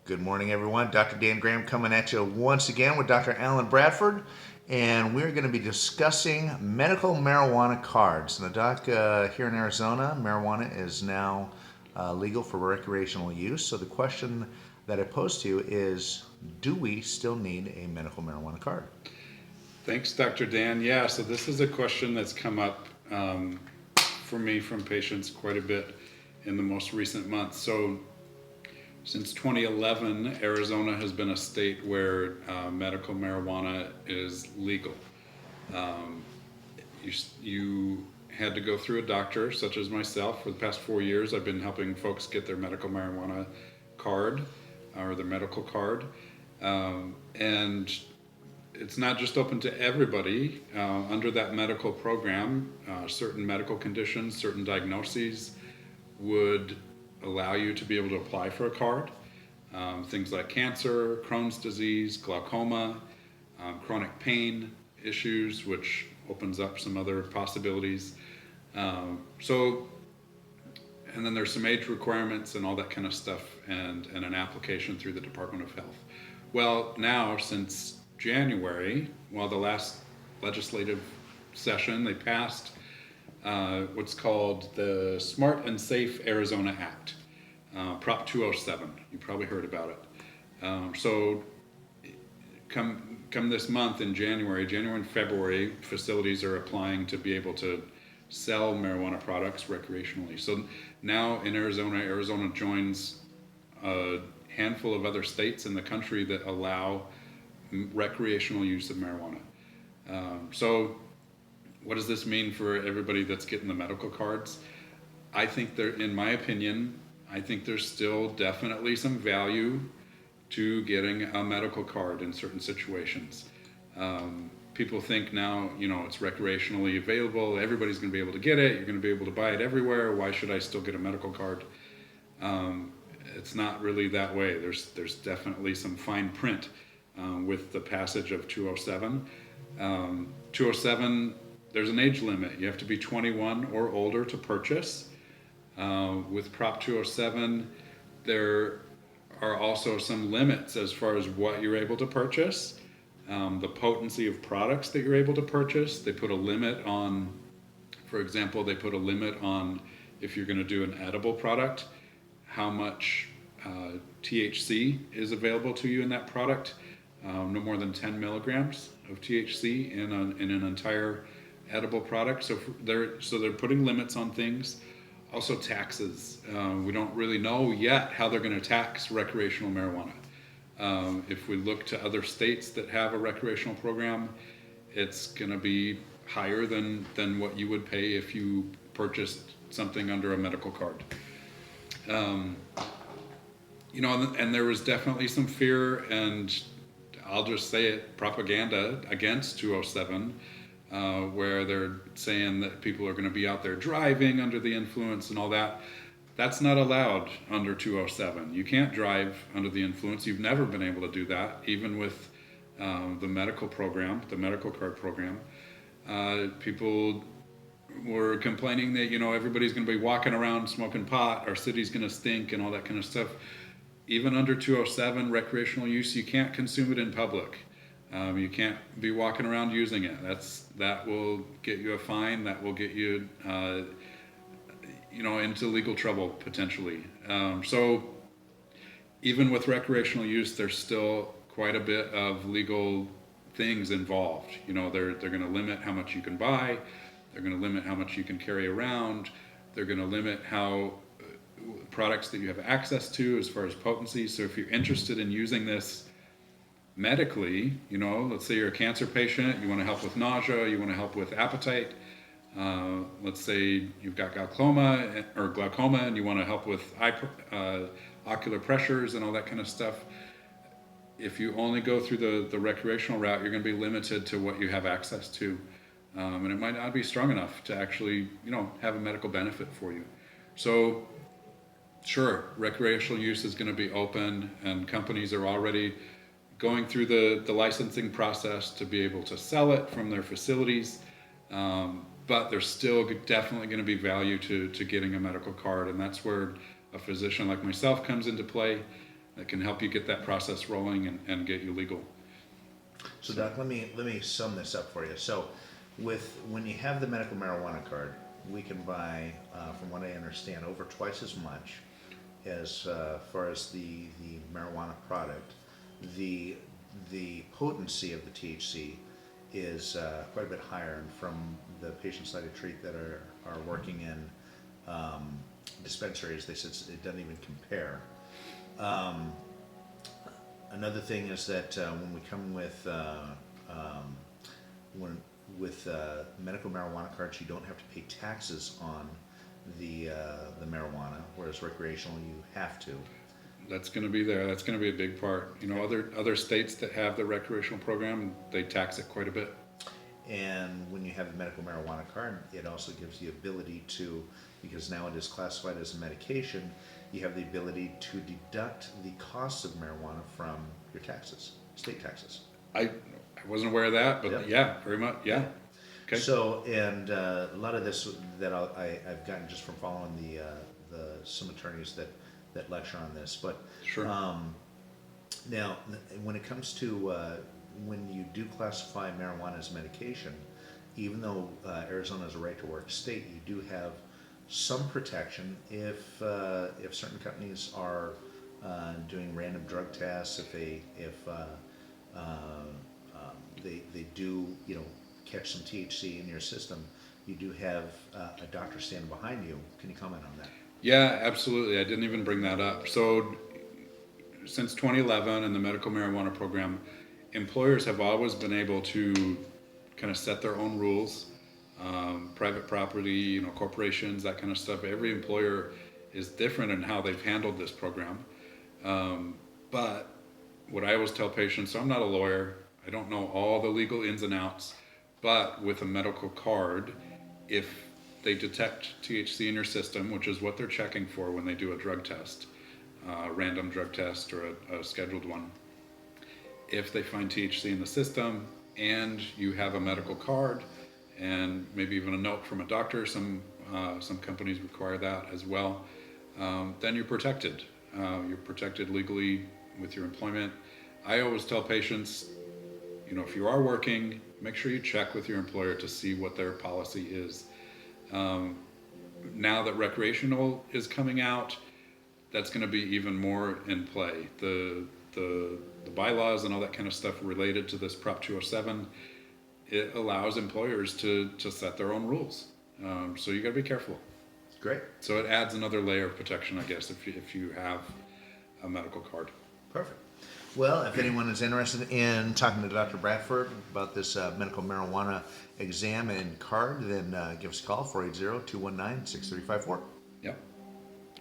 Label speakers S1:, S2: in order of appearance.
S1: Good morning, everyone. Dr. Dan Graham coming at you once again with Dr. Alan Bradford, and we're going to be discussing medical marijuana cards. Now, Doc, here in Arizona, marijuana is now legal for recreational use. So the question that I pose to you is, do we still need a medical marijuana card?
S2: Thanks, Dr. Dan. Yeah, so this is a question that's come up for me from patients quite a bit in the most recent months. So, since 2011, Arizona has been a state where medical marijuana is legal. Um, you had to go through a doctor, such as myself. For the past 4 years, I've been helping folks get their medical marijuana card or their medical card. And it's not just open to everybody. Under that medical program, certain medical conditions, certain diagnoses would allow you to be able to apply for a card. Things like cancer, Crohn's disease, glaucoma, chronic pain issues, which opens up some other possibilities. So, and then there's some age requirements and all that kind of stuff, and an application through the Department of Health. Well, now, since January, well, the last legislative session, they passed what's called the Smart and Safe Arizona Act, Prop 207. You probably heard about it. So come this month in January and February, facilities are applying to be able to sell marijuana products recreationally. So now in Arizona joins a handful of other states in the country that allow recreational use of marijuana. So what does this mean for everybody that's getting the medical cards? I think there, in my opinion, I think there's still definitely some value to getting a medical card in certain situations. People think now, it's recreationally available. Everybody's going to be able to get it. You're going to be able to buy it everywhere. Why should I still get a medical card? It's not really that way. There's definitely some fine print with the passage of 207. 207, there's an age limit. You have to be 21 or older to purchase. With Prop 207, there are also some limits as far as what you're able to purchase, the potency of products that you're able to purchase. They put a limit on, for example, they put a limit on if you're going to do an edible product, how much THC is available to you in that product. No more than 10 milligrams of THC in an entire edible product. So they're putting limits on things. Also taxes. We don't really know yet how they're going to tax recreational marijuana. If we look to other states that have a recreational program, it's going to be higher than what you would pay if you purchased something under a medical card. And there was definitely some fear, and I'll just say it, propaganda against 207, where they're saying that people are going to be out there driving under the influence and all that. That's not allowed under 207. You can't drive under the influence. You've never been able to do that, even with the medical program, the medical card program. People were complaining that, everybody's going to be walking around smoking pot, our city's going to stink and all that kind of stuff. Even under 207 recreational use, you can't consume it in public. You can't be walking around using it. That will get you a fine. That will get you, into legal trouble potentially. So even with recreational use, there's still quite a bit of legal things involved. They're going to limit how much you can buy. They're going to limit how much you can carry around. They're going to limit how products that you have access to as far as potency. So if you're interested in using this medically, let's say you're a cancer patient, you want to help with nausea, you want to help with appetite. Let's say you've got glaucoma and you want to help with ocular pressures and all that kind of stuff. If you only go through the recreational route, you're going to be limited to what you have access to. And it might not be strong enough to actually, have a medical benefit for you. So sure, recreational use is going to be open, and companies are already going through the licensing process to be able to sell it from their facilities. But there's still definitely going to be value to getting a medical card, and that's where a physician like myself comes into play. that can help you get that process rolling and get you legal.
S1: So Doc, let me sum this up for you. So when you have the medical marijuana card, we can buy, from what I understand, over twice as much as far as the marijuana product. The potency of the THC is quite a bit higher, and from the patients that I treat that are working in dispensaries, they said it doesn't even compare. Another thing is that when we come with medical marijuana cards, you don't have to pay taxes on the marijuana, whereas recreational you have to.
S2: That's going to be there. That's going to be a big part. You know, other states that have the recreational program, they tax it quite a bit.
S1: And when you have the medical marijuana card, it also gives the ability to, because now it is classified as a medication, you have the ability to deduct the costs of marijuana from your taxes, state taxes.
S2: I wasn't aware of that, but
S1: Yep.
S2: yeah, very much. Yeah. Okay.
S1: So, and a lot of this that I've gotten just from following some attorneys that lecture on this. But
S2: Sure.
S1: now, when it comes to when you do classify marijuana as medication, even though Arizona is a right to work state, you do have some protection if certain companies are doing random drug tests, if they do, you know, catch some THC in your system, you do have a doctor standing behind you. Can you comment on that?
S2: Yeah, absolutely. I didn't even bring that up. So since 2011 and the medical marijuana program, employers have always been able to kind of set their own rules. Private property, you know, corporations, that kind of stuff. Every employer is different in how they've handled this program. But what I always tell patients, so I'm not a lawyer, I don't know all the legal ins and outs, but with a medical card, if they detect THC in your system, which is what they're checking for when they do a drug test, random drug test or a scheduled one, if they find THC in the system and you have a medical card and maybe even a note from a doctor, some companies require that as well, then you're protected. You're protected legally with your employment. I always tell patients, you know, if you are working, make sure you check with your employer to see what their policy is. Now that recreational is coming out, that's going to be even more in play. The bylaws and all that kind of stuff related to this Prop 207, it allows employers to set their own rules. So you got to be careful.
S1: Great.
S2: So it adds another layer of protection, I guess, if you have a medical card.
S1: Perfect. Well, if anyone is interested in talking to Dr. Bradford about this medical marijuana exam and card, then give us a call, 480-219-6354.
S2: Yep.